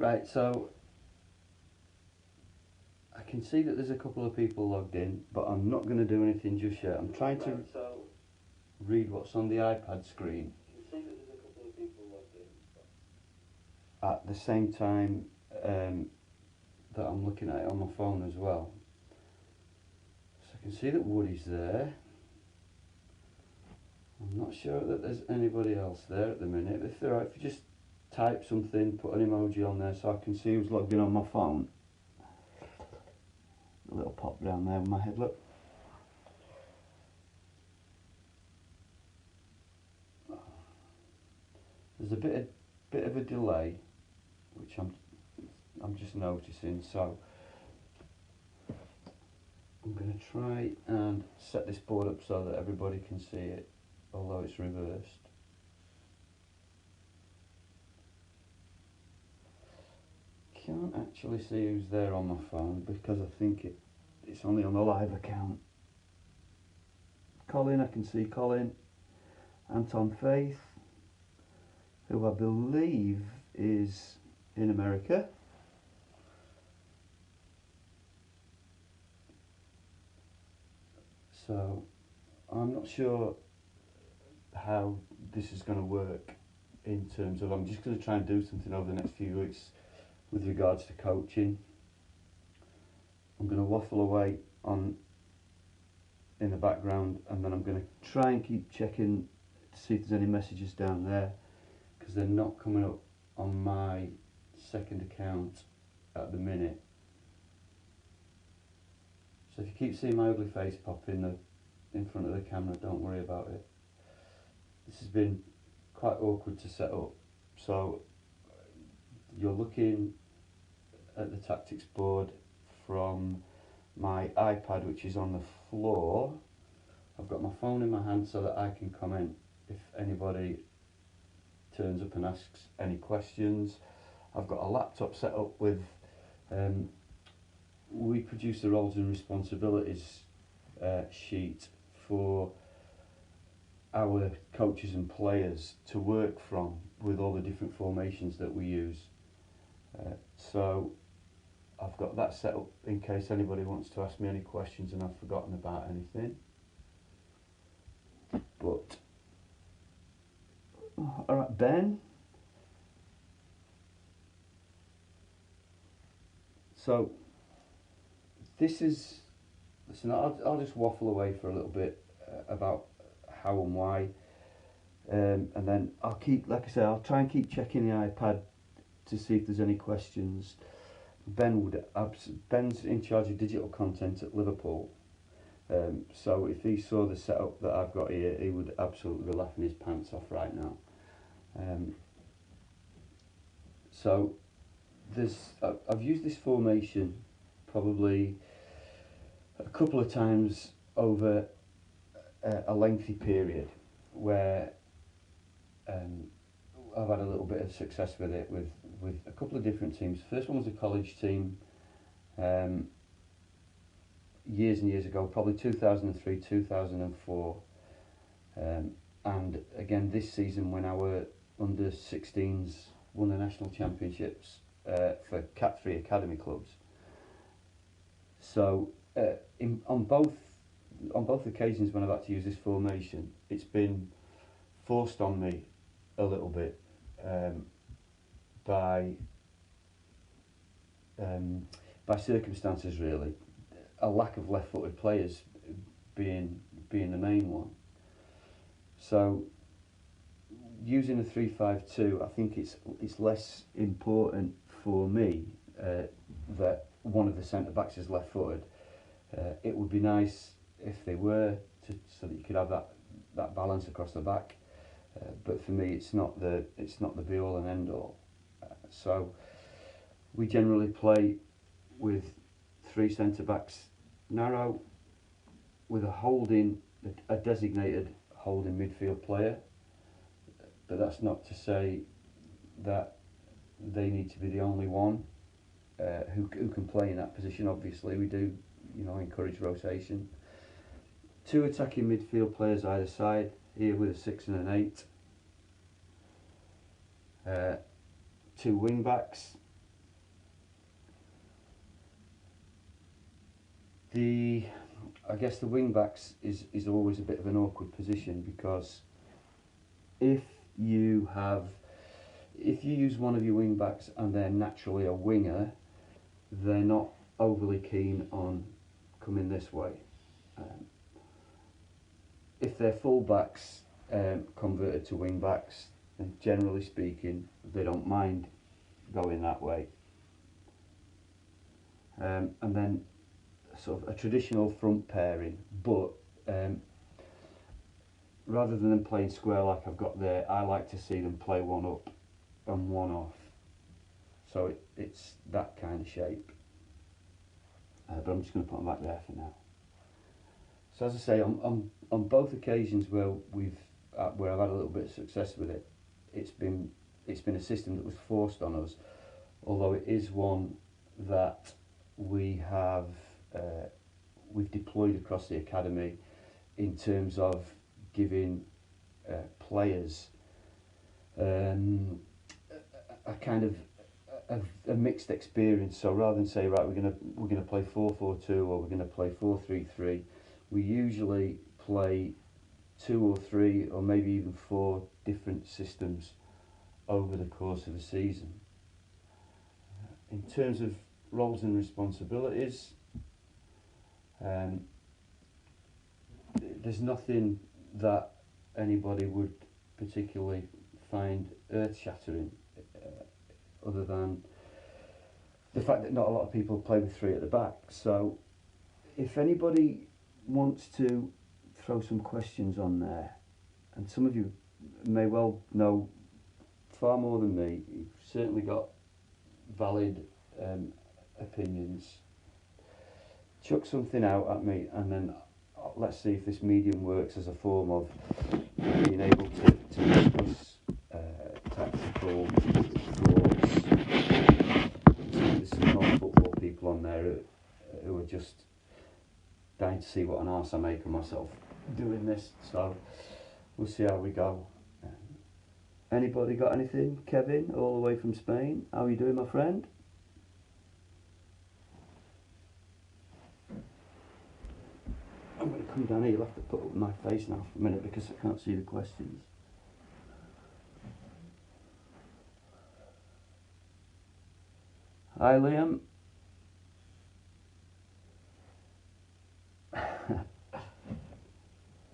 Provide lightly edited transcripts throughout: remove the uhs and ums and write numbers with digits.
Right, so I can see that there's a couple of people logged in, but I'm not going to do anything just yet. I'm trying to read what's on the iPad screen at the same time that I'm looking at it on my phone as well. So I can see that Woody's there. I'm not sure that there's anybody else there at the minute. If there are, if you just type something, put an emoji on there so I can see who's logged in on my phone. A little pop down there with my head, look. There's a bit of a delay, which I'm just noticing, so I'm going to try and set this board up so that everybody can see it, although it's reversed. Can't actually see who's there on my phone because I think it's only on the live account. Colin, I can see Colin. Anton Faith, who I believe is in America. So I'm not sure how this is going to work in terms of, I'm just going to try and do something over the next few weeks with regards to coaching. I'm going to waffle away in the background, and then I'm going to try and keep checking to see if there's any messages down there, because they're not coming up on my second account at the minute. So if you keep seeing my ugly face pop in front of the camera, don't worry about it. This has been quite awkward to set up. So you're looking at the tactics board from my iPad, which is on the floor. I've got my phone in my hand so that I can comment if anybody turns up and asks any questions. I've got a laptop set up with we produce the roles and responsibilities sheet for our coaches and players to work from, with all the different formations that we use. So I've got that set up in case anybody wants to ask me any questions and I've forgotten about anything. But alright, Ben. So this is, listen, I'll just waffle away for a little bit about how and why, and then I'll keep, like I say, I'll try and keep checking the iPad to see if there's any questions. Ben's in charge of digital content at Liverpool, so if he saw the setup that I've got here, he would absolutely be laughing his pants off right now. So I've used this formation probably a couple of times over a lengthy period, where I've had a little bit of success with it with a couple of different teams. First one was a college team years and years ago, probably 2003, 2004, and again this season when our under 16s won the national championships for Cat 3 academy clubs. So on both occasions when I've had to use this formation, it's been forced on me a little bit by circumstances, really. A lack of left-footed players being the main one. So using a 3-5-2, I think it's less important for me that one of the centre backs is left-footed. It would be nice if they were, so that you could have that balance across the back. But for me, it's not the be-all and end-all. So we generally play with three centre backs narrow, with a designated holding midfield player. But that's not to say that they need to be the only one who can play in that position. Obviously, we do, encourage rotation. Two attacking midfield players either side, here with a 6 and an 8. Two wing backs, I guess the wing backs is always a bit of an awkward position, because if you use one of your wing backs and they're naturally a winger, they're not overly keen on coming this way. If they're full backs converted to wing backs, then generally speaking they don't mind going that way. And then sort of a traditional front pairing, but rather than them playing square like I've got there, I like to see them play one up and one off. So it's that kind of shape. But I'm just going to put them back there for now. So as I say, on both occasions where where I've had a little bit of success with it, it's been a system that was forced on us, although it is one that we've deployed across the academy in terms of giving players a kind of a mixed experience. So rather than say, right, we're gonna play 4-4-2 or we're gonna play 4-3-3, we usually play 2 or 3 or maybe even 4 different systems over the course of a season. In terms of roles and responsibilities, there's nothing that anybody would particularly find earth-shattering, other than the fact that not a lot of people play with 3 at the back. So if anybody wants to throw some questions on there, and some of you may well know far more than me, you've certainly got valid opinions, chuck something out at me, and then let's see if this medium works as a form of being able to discuss tactical thoughts. There's some non-football people on there who are just dying to see what an arse I make of myself doing this, so we'll see how we go. Anybody got anything? Kevin, all the way from Spain, how are you doing, my friend? I'm going to come down here. You'll have to put up my face now for a minute because I can't see the questions. Hi, Liam.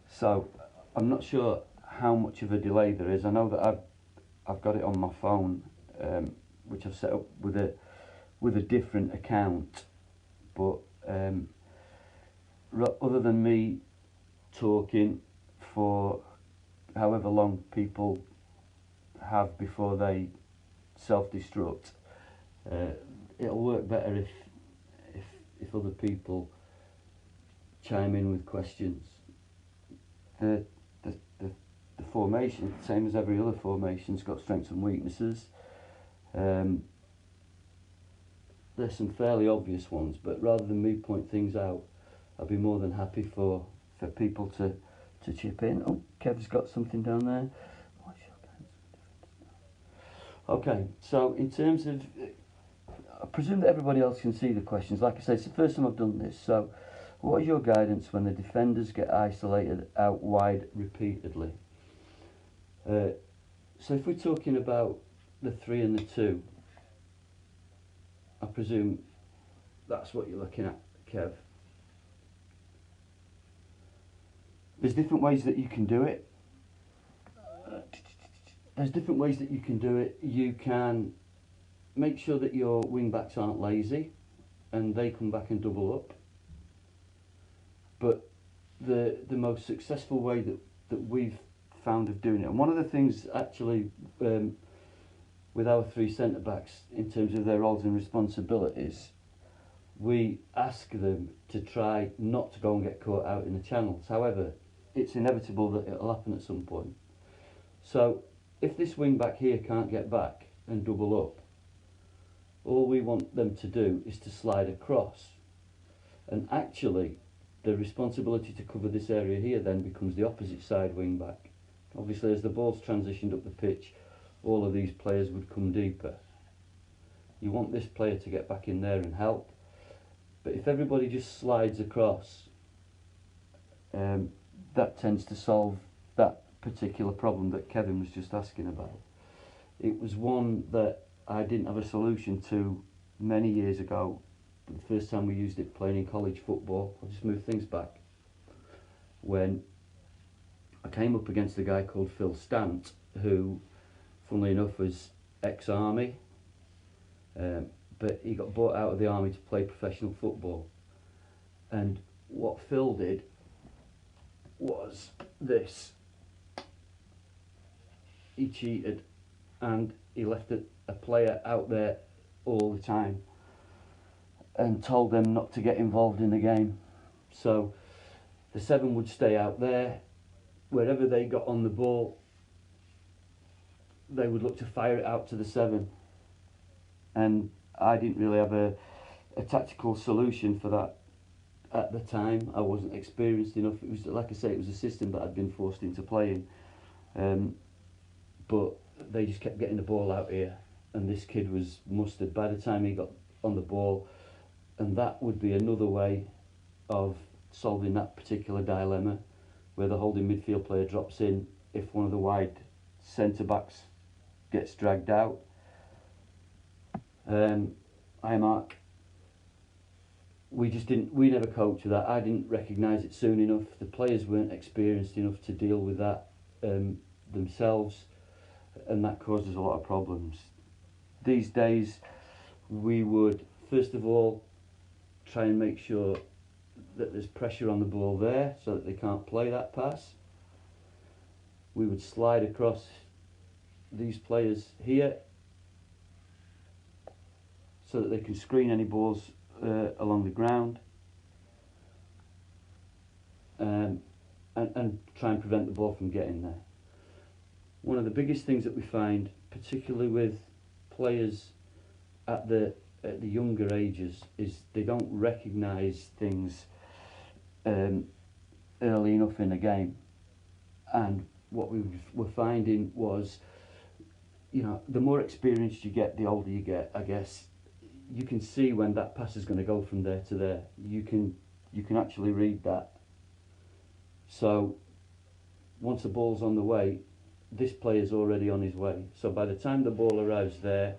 So, I'm not sure how much of a delay there is. I know that I've got it on my phone, which I've set up with a different account, but other than me talking for however long people have before they self-destruct, it'll work better if other people chime in with questions. The formation, same as every other formation's got strengths and weaknesses. There's some fairly obvious ones, but rather than me point things out, I'd be more than happy for people to chip in. Oh, Kev's got something down there. Okay, so in terms of, I presume that everybody else can see the questions. Like I said, it's the first time I've done this. So, what is your guidance when the defenders get isolated out wide repeatedly? So if we're talking about the 3 and the 2, I presume that's what you're looking at, Kev. There's different ways that you can do it. You can make sure that your wing backs aren't lazy and they come back and double up. But the most successful way that we've found of doing it, and one of the things actually with our 3 centre backs in terms of their roles and responsibilities, we ask them to try not to go and get caught out in the channels. However, it's inevitable that it'll happen at some point. So if this wing back here can't get back and double up, all we want them to do is to slide across, and actually the responsibility to cover this area here then becomes the opposite side wing back. Obviously, as the ball's transitioned up the pitch, all of these players would come deeper. You want this player to get back in there and help, But if everybody just slides across, that tends to solve that particular problem that Kevin was just asking about. It was one that I didn't have a solution to many years ago. The first time we used it playing in college football, I'll just move things back, when I came up against a guy called Phil Stant, who, funnily enough, was ex-army, but he got bought out of the army to play professional football. And what Phil did was this. He cheated, and he left a player out there all the time and told them not to get involved in the game. So the 7 would stay out there. Wherever they got on the ball, they would look to fire it out to the 7. And I didn't really have a tactical solution for that at the time. I wasn't experienced enough. It was, like I say, it was a system that I'd been forced into playing. But they just kept getting the ball out here, and this kid was mustard by the time he got on the ball. And that would be another way of solving that particular dilemma, where the holding midfield player drops in if one of the wide centre-backs gets dragged out. Hi Mark. We never coped with that. I didn't recognise it soon enough. The players weren't experienced enough to deal with that themselves, and that causes a lot of problems. These days, we would, first of all, try and make sure that there's pressure on the ball there so that they can't play that pass. We would slide across these players here so that they can screen any balls along the ground, and try and prevent the ball from getting there. One of the biggest things that we find, particularly with players at the younger ages, is they don't recognise things early enough in the game. And what we were finding was, the more experienced you get, the older you get, I guess. You can see when that pass is going to go from there to there. You can actually read that. So once the ball's on the way, this player's already on his way. So by the time the ball arrives there,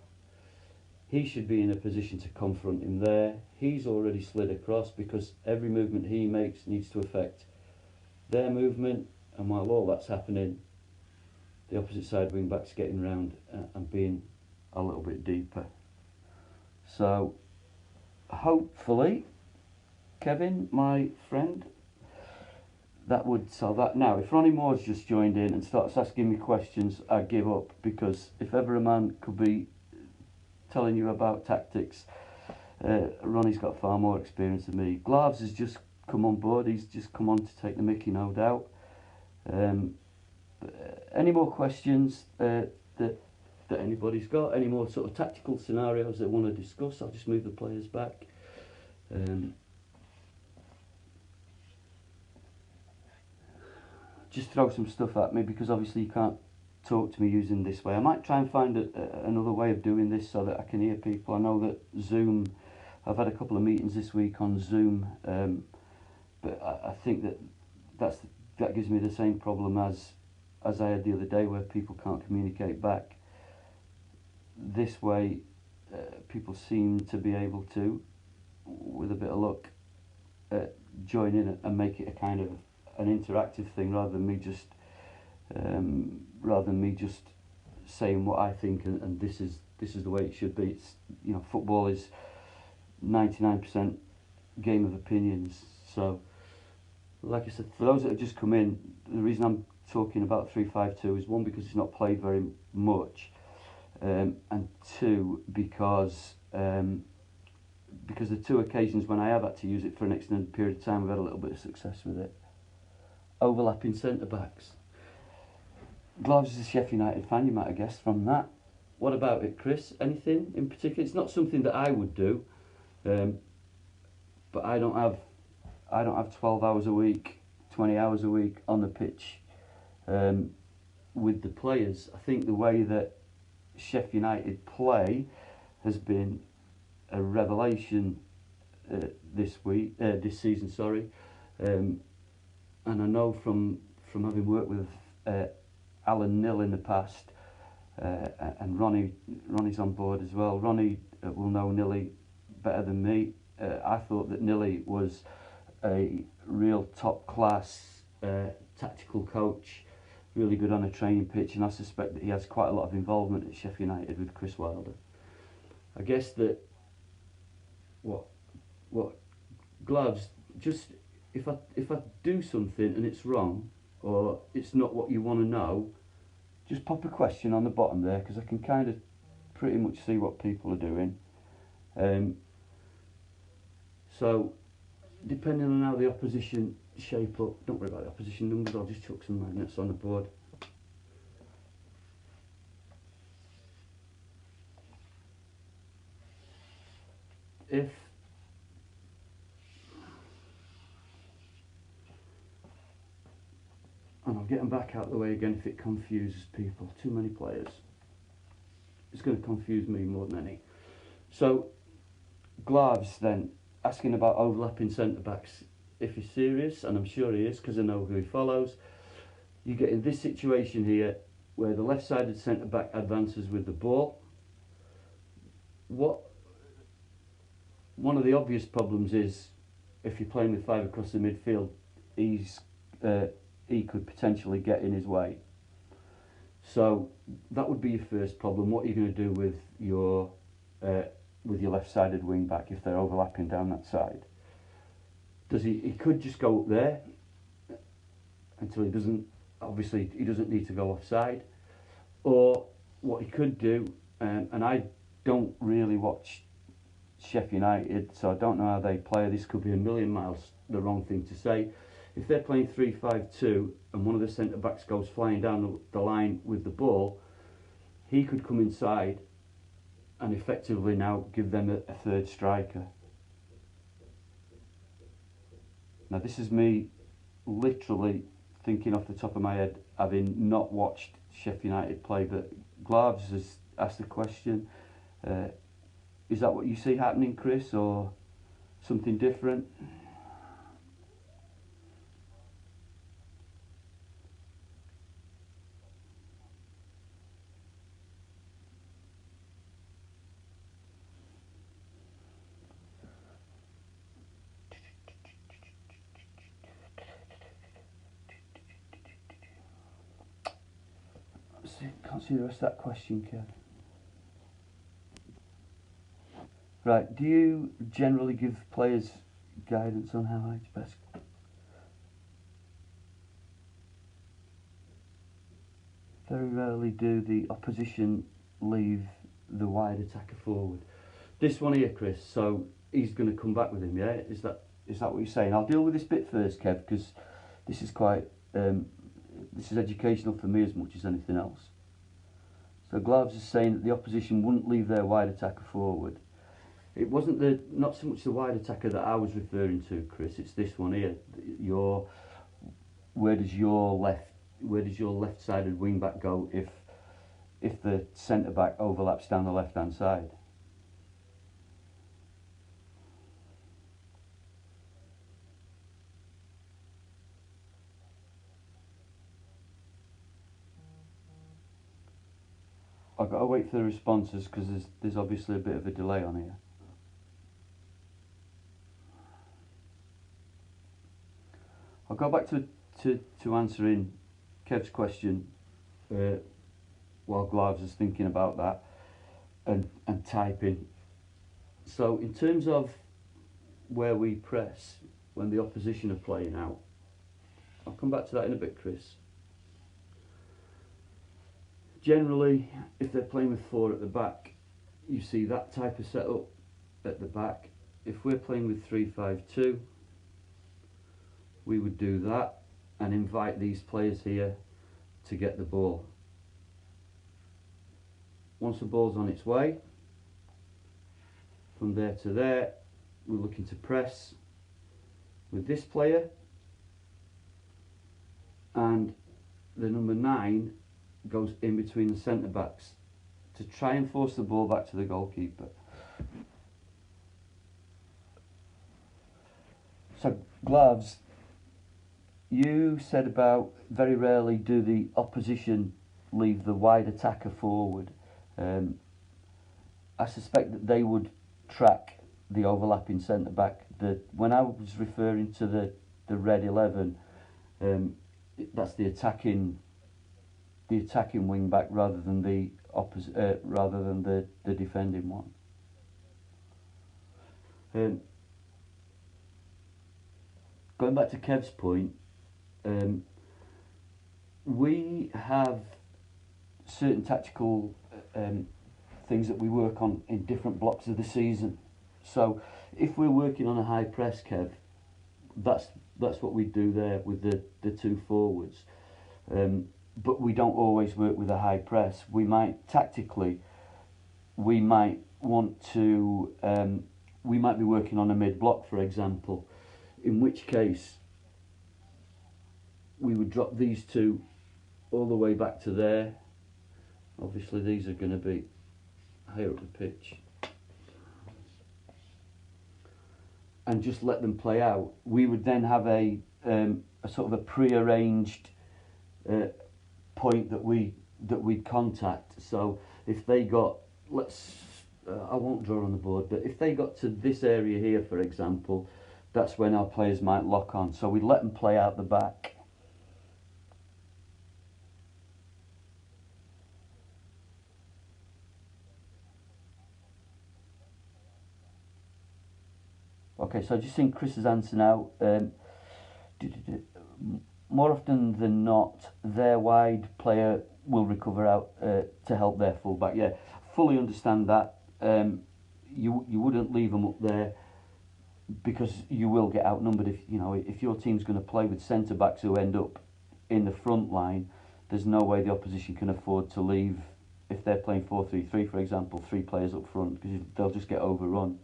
he should be in a position to confront him there. He's already slid across, because every movement he makes needs to affect their movement. And while all that's happening, the opposite side wing back's getting round and being a little bit deeper. So hopefully, Kevin, my friend, that would solve that. Now, if Ronnie Moore's just joined in and starts asking me questions, I give up, because if ever a man could be telling you about tactics, Ronnie's got far more experience than me. Glavs has just come on board. He's just come on to take the mickey, no doubt. Any more questions that anybody's got? Any more sort of tactical scenarios they want to discuss? I'll just move the players back. Just throw some stuff at me, because obviously you can't talk to me using this way. I might try and find another way of doing this so that I can hear people. I know that Zoom, I've had a couple of meetings this week on Zoom, but I think that gives me the same problem as I had the other day, where people can't communicate back. This way, people seem to be able to, with a bit of luck, join in and make it a kind of an interactive thing, rather than me just saying what I think and this is the way it should be. It's, football is 99% game of opinions. So, like I said, for those that have just come in, the reason I'm talking about 3-5-2 is, one, because it's not played very much, and two, because the two occasions when I have had to use it for an extended period of time, I've had a little bit of success with it. Overlapping centre-backs. Glavs is a Sheffield United fan, you might have guessed from that. What about it, Chris? Anything in particular? It's not something that I would do, but I don't have 12 hours a week, 20 hours a week on the pitch with the players. I think the way that Sheffield United play has been a revelation this season. Sorry, and I know from having worked with Alan Nill in the past, and Ronnie's on board as well. Ronnie will know Nilly better than me. I thought that Nilly was a real top class tactical coach, really good on a training pitch, and I suspect that he has quite a lot of involvement at Sheffield United with Chris Wilder. I guess that what Gloves, just if I do something and it's wrong or it's not what you want to know, just pop a question on the bottom there, because I can kind of pretty much see what people are doing. So depending on how the opposition shape up, don't worry about the opposition numbers, I'll just chuck some magnets on the board. And I'll get them back out of the way again if it confuses people. Too many players. It's going to confuse me more than any. So, Glaves then, asking about overlapping centre-backs. If he's serious, and I'm sure he is because I know who he follows, you get in this situation here where the left-sided centre-back advances with the ball. One of the obvious problems is if you're playing with five across the midfield, he could potentially get in his way. So that would be your first problem. What are you going to do with your left-sided wing back if they're overlapping down that side? He could just go up there until he doesn't. Obviously, he doesn't need to go offside. Or what he could do, and I don't really watch Sheffield United, so I don't know how they play. This could be a million miles the wrong thing to say. If they're playing 3-5-2 and one of the centre-backs goes flying down the line with the ball, he could come inside and effectively now give them a third striker. Now this is me literally thinking off the top of my head, having not watched Sheffield United play, but Glaves has asked the question, is that what you see happening, Chris, or something different? Can't see the rest of that question, Kev. Right, do you generally give players guidance on how it's best? Very rarely do the opposition leave the wide attacker forward. This one here, Chris, so he's going to come back with him, yeah? Is that what you're saying? I'll deal with this bit first, Kev, because this is quite, this is educational for me as much as anything else. So Glaves is saying that the opposition wouldn't leave their wide attacker forward. It wasn't not so much the wide attacker that I was referring to, Chris. It's this one here. Where does your left-sided wing back go if the centre back overlaps down the left-hand side? I've got to wait for the responses because there's obviously a bit of a delay on here. I'll go back to answering Kev's question while Glaves is thinking about that and typing. So in terms of where we press when the opposition are playing out, I'll come back to that in a bit, Chris. Generally, if they're playing with four at the back, you see that type of setup at the back. If we're playing with 3-5-2, we would do that and invite these players here to get the ball. Once the ball's on its way, from there to there, we're looking to press with this player, and the number 9 goes in between the centre backs to try and force the ball back to the goalkeeper. Gloves, you said about very rarely do the opposition leave the wide attacker forward. I suspect that they would track the overlapping centre back. When I was referring to the red 11, that's the attacking wing back rather than the rather than the defending one. Going back to Kev's point, we have certain tactical things that we work on in different blocks of the season. So if we're working on a high press, Kev, that's what we do there with the two forwards. But we don't always work with a high press. We might tactically, we might want to, we might be working on a mid block, for example, in which case we would drop these two all the way back to there. Obviously these are going to be higher up the pitch, and just let them play out. We would then have a sort of a pre-arranged point that we'd contact. So if they got, I won't draw on the board, but if they got to this area here, for example, that's when our players might lock on. So we'd let them play out the back. Okay, so just seeing Chris's answer now. More often than not, their wide player will recover out to help their fullback. Yeah, fully understand that. You wouldn't leave them up there because you will get outnumbered. If your team's going to play with centre backs who end up in the front line, there's no way the opposition can afford to leave, if they're playing 4-3-3, for example, 3 players up front, because they'll just get overrun.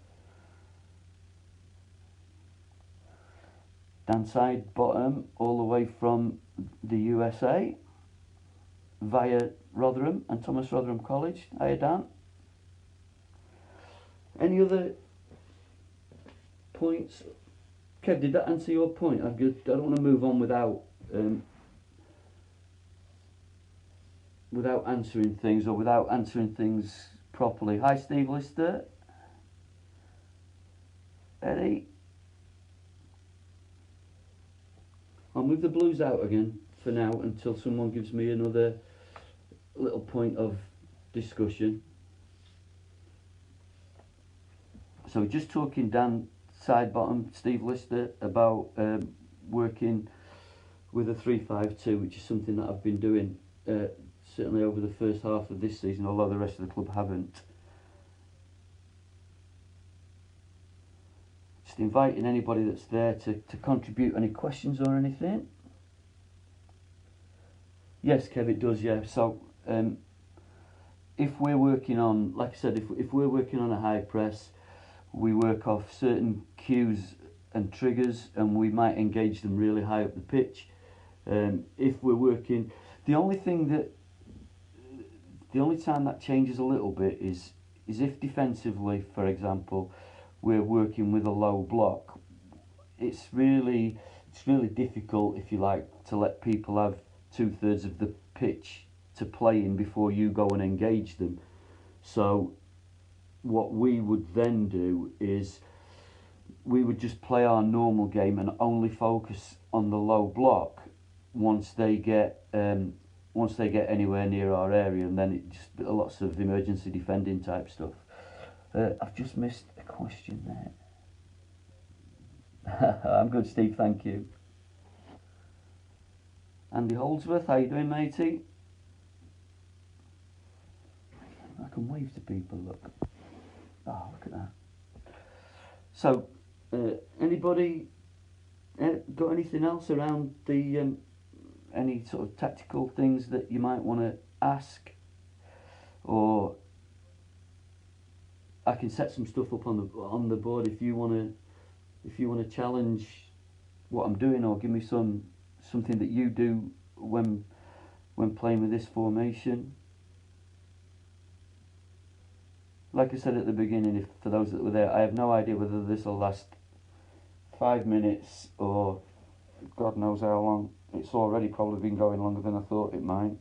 Dan side bottom, all the way from the USA, via Rotherham and Thomas Rotherham College. Hiya, Dan. Any other points? Kev, did that answer your point? I don't want to move on without answering things, or without answering things properly. Hi, Steve Lister. Eddie. I'll move the Blues out again for now until someone gives me another little point of discussion. So just talking Dan side bottom, Steve Lister, about working with a 3-5-2, which is something that I've been doing certainly over the first half of this season, although the rest of the club haven't. Just inviting anybody that's there to contribute any questions or anything. Yes, Kev, it does, yeah. So if we're working on, like I said, if we're working on a high press, we work off certain cues and triggers, and we might engage them really high up the pitch. If we're working, the only time that changes a little bit is if defensively, for example, we're working with a low block. It's really difficult, if you like, to let people have 2/3 of the pitch to play in before you go and engage them. So what we would then do is we would just play our normal game and only focus on the low block once they get anywhere near our area, and then it just lots of emergency defending type stuff. I've just missed a question there. I'm good, Steve, thank you. Andy Holdsworth, how you doing, matey? I can wave to people, look. Oh, look at that. So, anybody got anything else around the any sort of tactical things that you might want to ask, or I can set some stuff up on the board if you want to challenge what I'm doing, or give me something that you do when playing with this formation. Like I said at the beginning, for those that were there, I have no idea whether this will last 5 minutes or God knows how long. It's already probably been going longer than I thought it might.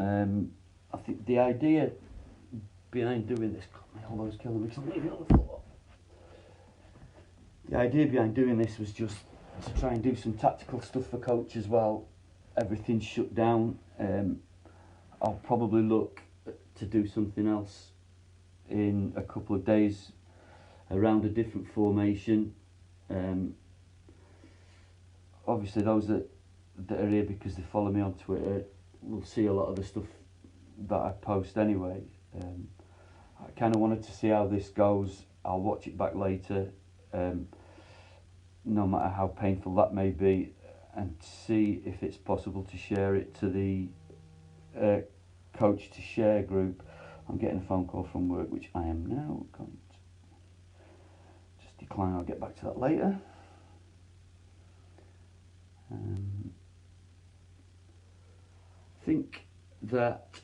I think the idea behind doing this, God, my elbow's killing me because I'm leaving on the floor. The idea behind doing this was just to try and do some tactical stuff for coaches while everything's shut down. I'll probably look to do something else in a couple of days around a different formation. Obviously those that are here because they follow me on Twitter will see a lot of the stuff that I post anyway. I kind of wanted to see how this goes. I'll watch it back later, no matter how painful that may be, and see if it's possible to share it to the coach to share group. I'm getting a phone call from work, which I am now going to just decline. I'll get back to that later. I think that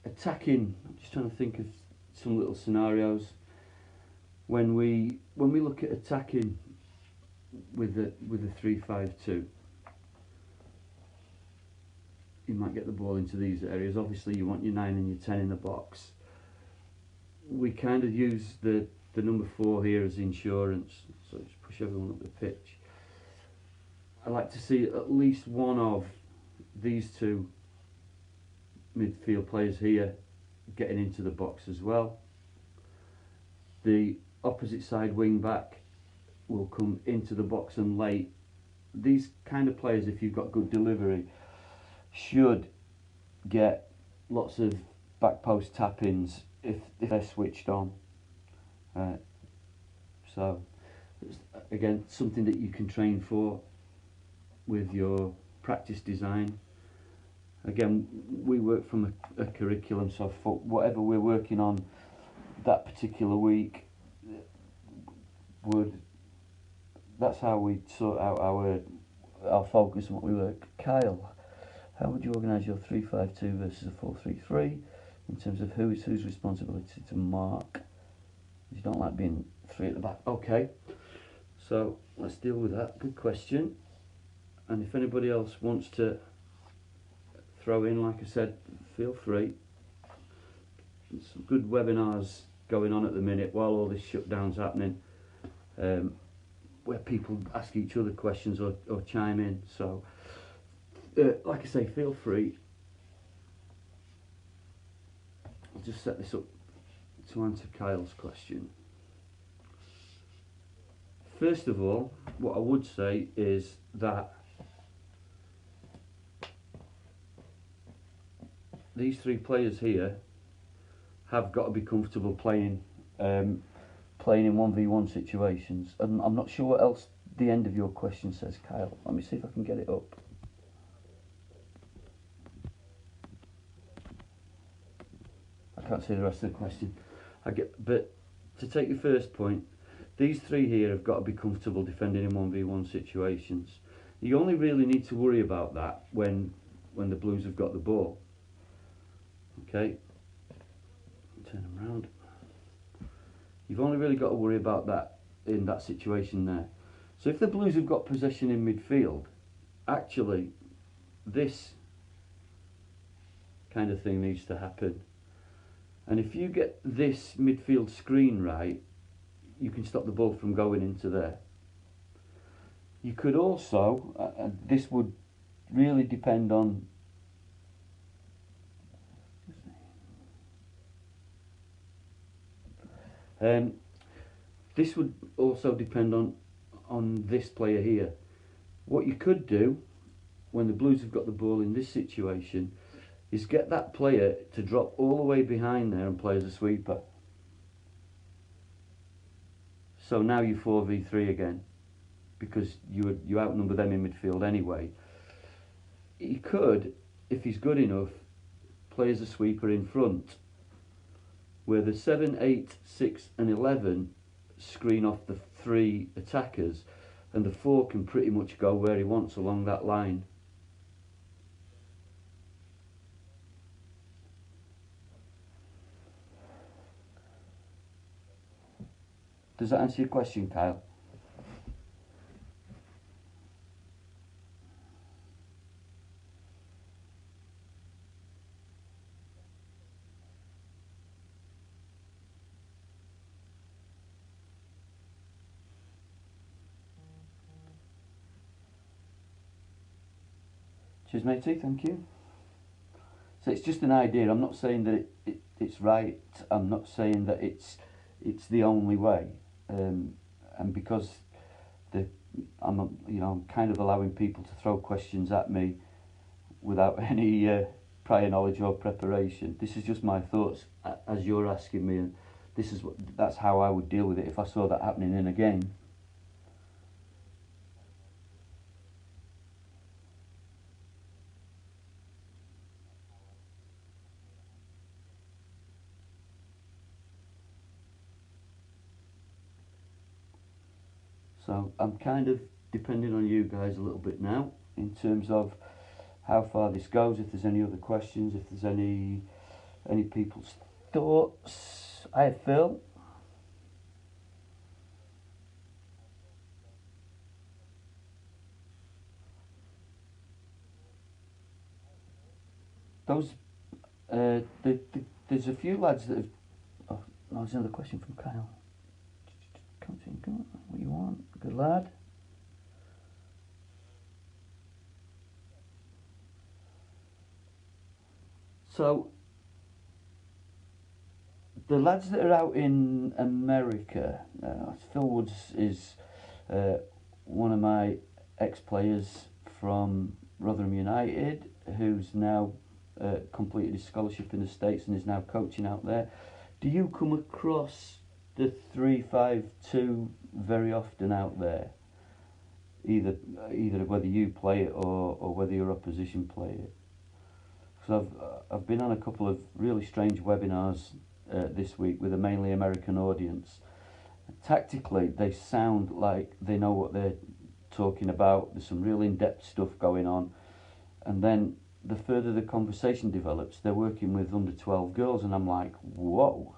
attacking, I'm just trying to think of some little scenarios when we look at attacking with the 3-5-2. You might get the ball into these areas. Obviously you want your 9 and your 10 in the box. We kind of use the number 4 here as insurance, so just push everyone up the pitch. I like to see at least one of these two midfield players here getting into the box as well. The opposite side wing back will come into the box and late. These kind of players, if you've got good delivery, should get lots of back post tap-ins if they're switched on. So again, something that you can train for with your practice design. Again, we work from a curriculum, so for whatever we're working on that particular week, that's how we sort out our focus and what we work. Kyle, how would you organise your 3-5-2 versus a 4-3-3 in terms of whose responsibility to mark? You don't like being 3 at the back. Okay, so let's deal with that. Good question. And if anybody else wants to throw in, like I said, feel free. There's some good webinars going on at the minute while all this shutdown's happening, where people ask each other questions or chime in. So, like I say, feel free. I'll just set this up to answer Kyle's question. First of all, what I would say is that these 3 players here have got to be comfortable playing in 1v1 situations. And I'm not sure what else the end of your question says, Kyle. Let me see if I can get it up. I can't see the rest of the question. But to take your first point, these 3 here have got to be comfortable defending in 1v1 situations. You only really need to worry about that when the Blues have got the ball. Okay, turn them round. You've only really got to worry about that in that situation there. So if the Blues have got possession in midfield, actually this kind of thing needs to happen. And if you get this midfield screen right, you can stop the ball from going into there. You could also, this would really depend on this would also depend on this player here. What you could do when the Blues have got the ball in this situation is get that player to drop all the way behind there and play as a sweeper. So now you're 4v3 again, because you outnumber them in midfield anyway. He could, if he's good enough, play as a sweeper in front, where the 7, 8, 6 and 11 screen off the 3 attackers, and the 4 can pretty much go where he wants along that line. Does that answer your question, Kyle? Cheers, matey. Thank you. So it's just an idea. I'm not saying that it's right. I'm not saying that it's the only way. And because I'm kind of allowing people to throw questions at me without any prior knowledge or preparation. This is just my thoughts as you're asking me, and that's how I would deal with it if I saw that happening in a game. So I'm kind of depending on you guys a little bit now in terms of how far this goes. If there's any other questions, if there's any people's thoughts. Hi, Phil. Those there's a few lads that have. Oh, no, there's another question from Kyle. Come on, what you want? Good lad. So, the lads that are out in America, Phil Woods is one of my ex-players from Rotherham United, who's now completed his scholarship in the States and is now coaching out there. Do you come across the 3-5-2 very often out there? Either whether you play it or whether your opposition play it. Because I've been on a couple of really strange webinars this week with a mainly American audience. Tactically, they sound like they know what they're talking about. There's some real in-depth stuff going on, and then the further the conversation develops, they're working with under 12 girls, and I'm like, whoa.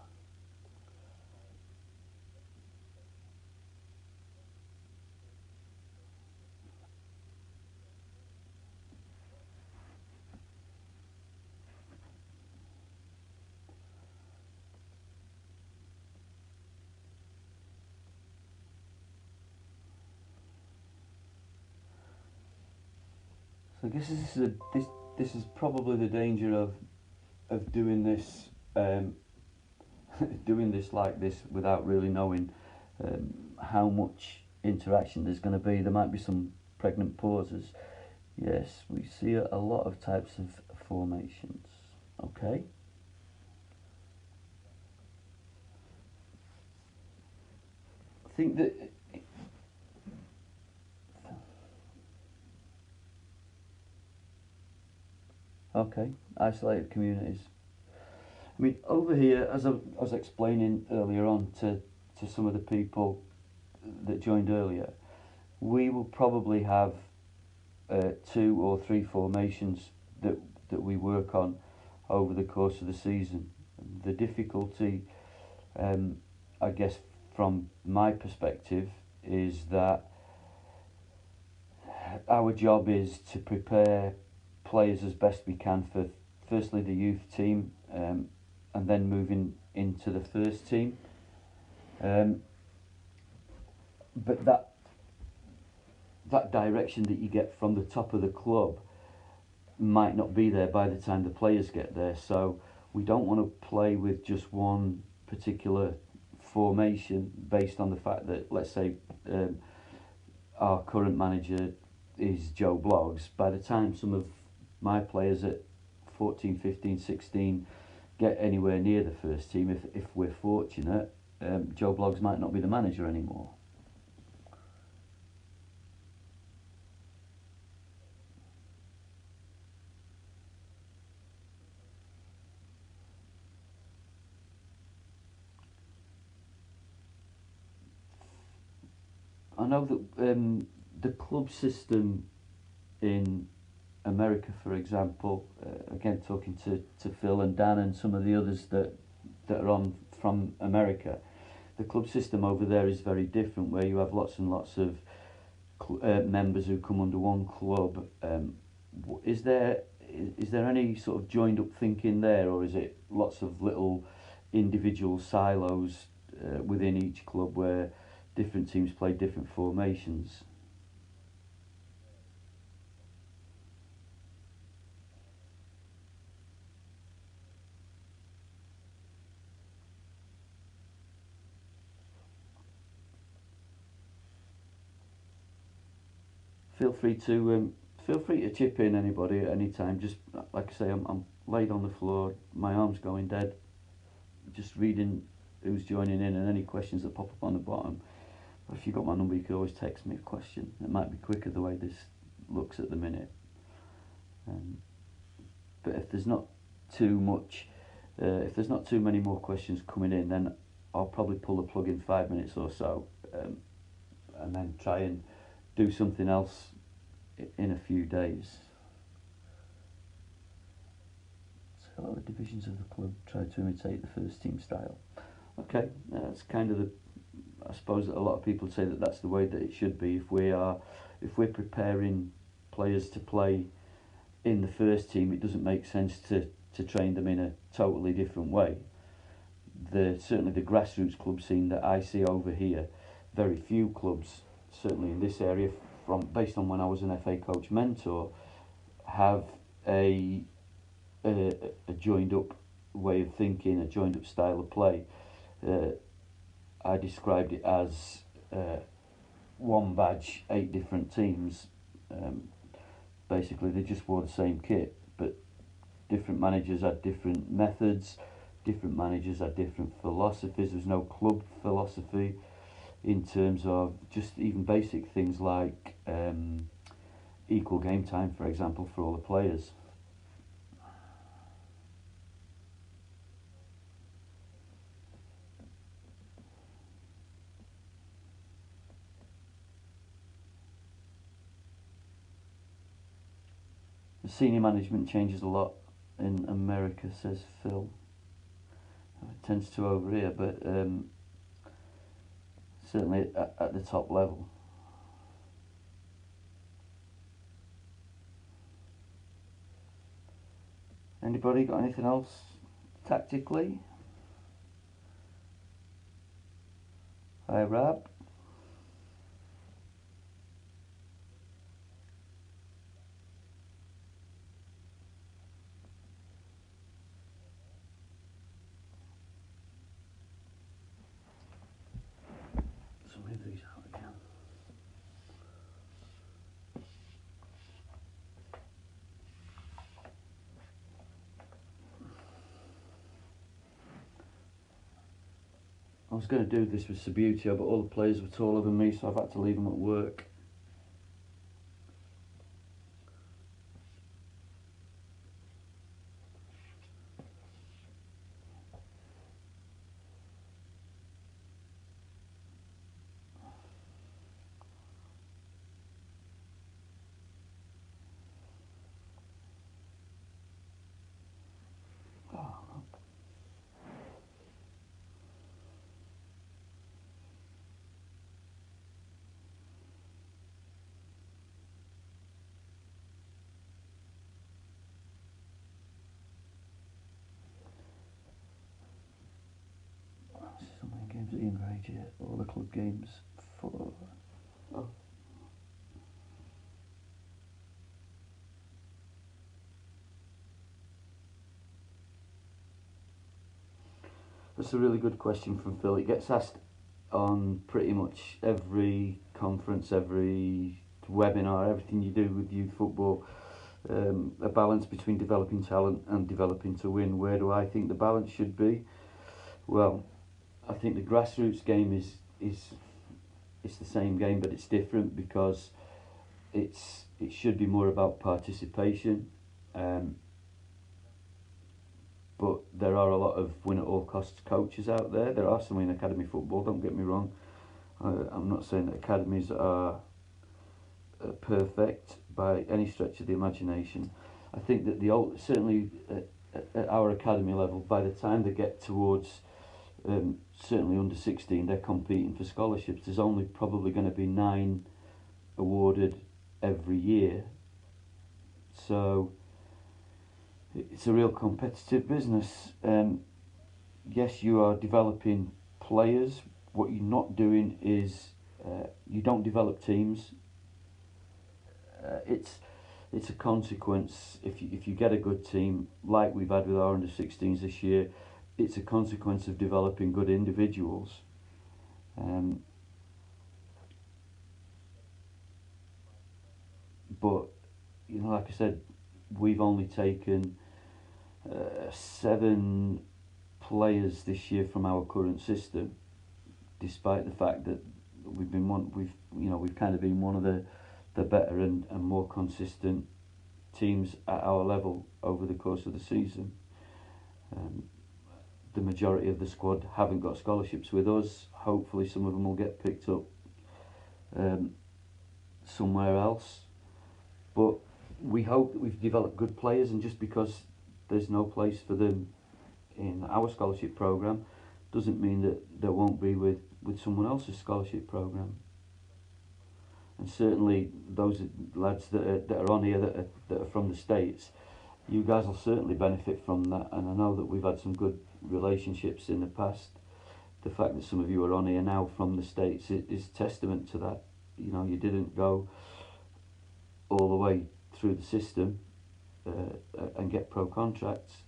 So I guess this is probably the danger of doing this doing this like this without really knowing how much interaction there's going to be. There might be some pregnant pauses. Yes, we see a lot of types of formations. Okay. I think that. Okay, isolated communities. I mean, over here, as I was explaining earlier on to some of the people that joined earlier, we will probably have 2 or 3 formations that we work on over the course of the season. The difficulty, I guess, from my perspective, is that our job is to prepare players as best we can for firstly the youth team, and then moving into the first team. But that direction that you get from the top of the club might not be there by the time the players get there. So we don't want to play with just one particular formation based on the fact that, let's say, our current manager is Joe Bloggs. By the time some of my players at 14, 15, 16 get anywhere near the first team, if we're fortunate, Joe Bloggs might not be the manager anymore. I know that the club system in America, for example, again talking to Phil and Dan and some of the others that are on from America, the club system over there is very different, where you have lots and lots of members who come under one club. Is there any sort of joined up thinking there, or is it lots of little individual silos within each club where different teams play different formations? Feel free to chip in, anybody, at any time. Just like I say, I'm laid on the floor, my arm's going dead, just reading who's joining in and any questions that pop up on the bottom. If you've got my number, you can always text me a question. It might be quicker the way this looks at the minute. But if there's not too much, if there's not too many more questions coming in, then I'll probably pull the plug in 5 minutes or so, and then try and do something else in a few days. So a lot of divisions of the club try to imitate the first team style. Okay, that's kind of the. I suppose a lot of people say that that's the way that it should be. If we're preparing players to play in the first team, it doesn't make sense to train them in a totally different way. Certainly the grassroots club scene that I see over here, very few clubs, certainly in this area, based on when I was an FA coach mentor, have a joined up way of thinking, a joined up style of play. I described it as one badge, 8 different teams. Basically, they just wore the same kit, but different managers had different methods, different managers had different philosophies. There's no club philosophy in terms of just even basic things like equal game time, for example, for all the players. The senior management changes a lot in America, says Phil. It tends to over here, but certainly at the top level. Anybody got anything else tactically? Hi, Rab. So move these out again. I was going to do this with Subbuteo, but all the players were taller than me, so I've had to leave them at work. So many games at younger age yet. All the club games for. Oh. That's a really good question from Phil. It gets asked on pretty much every conference, every webinar, everything you do with youth football. A balance between developing talent and developing to win. Where do I think the balance should be? Well, I think the grassroots game is it's the same game, but it's different because it should be more about participation. But there are a lot of win at all costs coaches out there. There are some in academy football, don't get me wrong. I'm not saying that academies are perfect by any stretch of the imagination. I think that certainly at our academy level, by the time they get towards certainly under 16, they're competing for scholarships. There's only probably going to be 9 awarded every year. So it's a real competitive business. Yes, you are developing players. What you're not doing is you don't develop teams. It's a consequence. If you get a good team like we've had with our under 16s this year, it's a consequence of developing good individuals. But like I said, we've only taken 7 players this year from our current system, despite the fact that we've kind of been one of the better and more consistent teams at our level over the course of the season. The majority of the squad haven't got scholarships with us. Hopefully some of them will get picked up somewhere else. But we hope that we've developed good players, and just because there's no place for them in our scholarship programme doesn't mean that there won't be with someone else's scholarship programme. And certainly those lads that are on here that are from the States, you guys will certainly benefit from that. And I know that we've had some good relationships in the past. The fact that some of you are on here now from the States is testament to that. You didn't go all the way through the system and get pro contracts,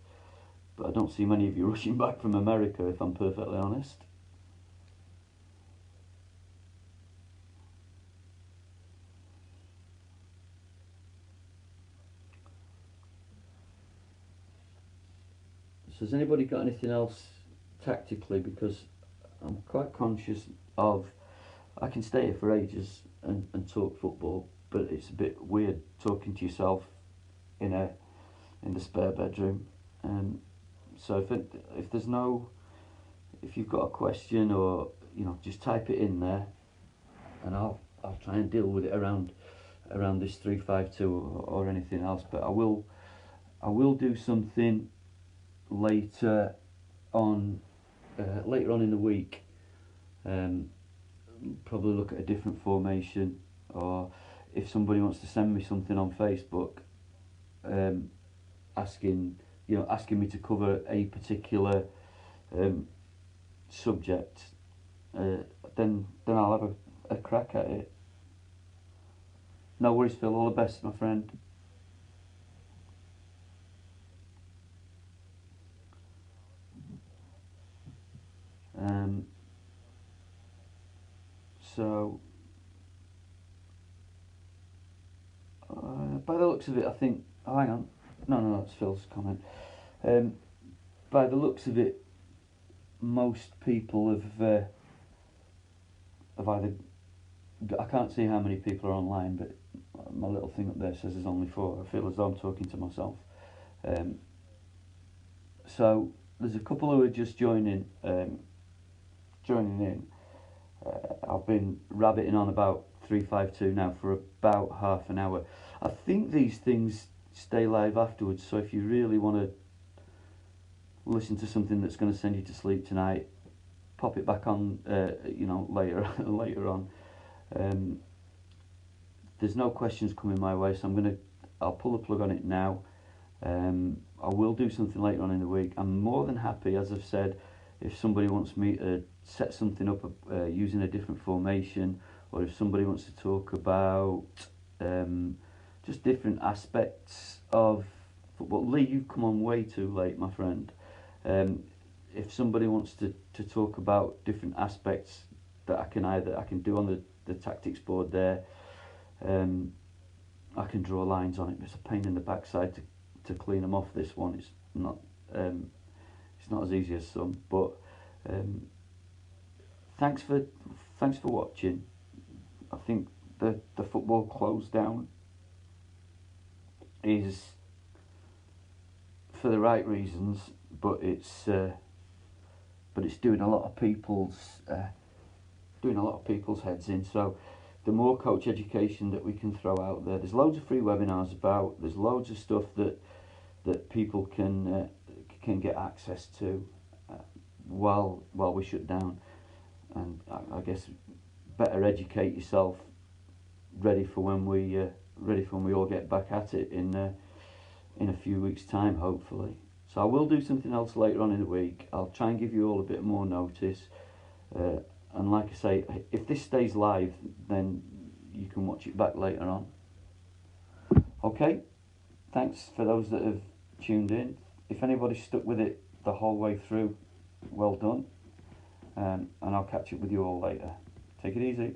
but I don't see many of you rushing back from America, if I'm perfectly honest. So has anybody got anything else tactically? Because I'm quite conscious of, I can stay here for ages and talk football, but it's a bit weird talking to yourself in the spare bedroom. So if you've got a question, or just type it in there, and I'll try and deal with it around this 352 or anything else. But I will do something later on in the week. Probably look at a different formation, or if somebody wants to send me something on Facebook, asking me to cover a particular subject, then I'll have a crack at it. No worries, Phil. All the best, my friend. So by the looks of it, I think. Oh, hang on. No, that's Phil's comment. By the looks of it, most people have either. I can't see how many people are online, but my little thing up there says there's only 4. I feel as though I'm talking to myself. So there's a couple who are just joining in. I've been rabbiting on about 352 now for about half an hour. I think these things stay live afterwards, so if you really want to listen to something that's going to send you to sleep tonight, pop it back on later on. There's no questions coming my way, so I'll pull the plug on it now. I will do something later on in the week. I'm more than happy, as I've said, if somebody wants me to set something up using a different formation, or if somebody wants to talk about just different aspects of football. Lee, you've come on way too late, my friend. If somebody wants to talk about different aspects that I can do on the tactics board there, I can draw lines on it. It's a pain in the backside to clean them off. This one is not it's not as easy as some, but thanks for watching. I think the football close down is for the right reasons, but it's doing a lot of people's heads in. So the more coach education that we can throw out there's loads of free webinars about. There's loads of stuff that people can get access to. while we shut down, and I guess better educate yourself, ready for when we all get back at it in a few weeks' time, hopefully. So I will do something else later on in the week. I'll try and give you all a bit more notice. And like I say, if this stays live, then you can watch it back later on. Okay, thanks for those that have tuned in. If anybody stuck with it the whole way through, well done. And I'll catch up with you all later. Take it easy.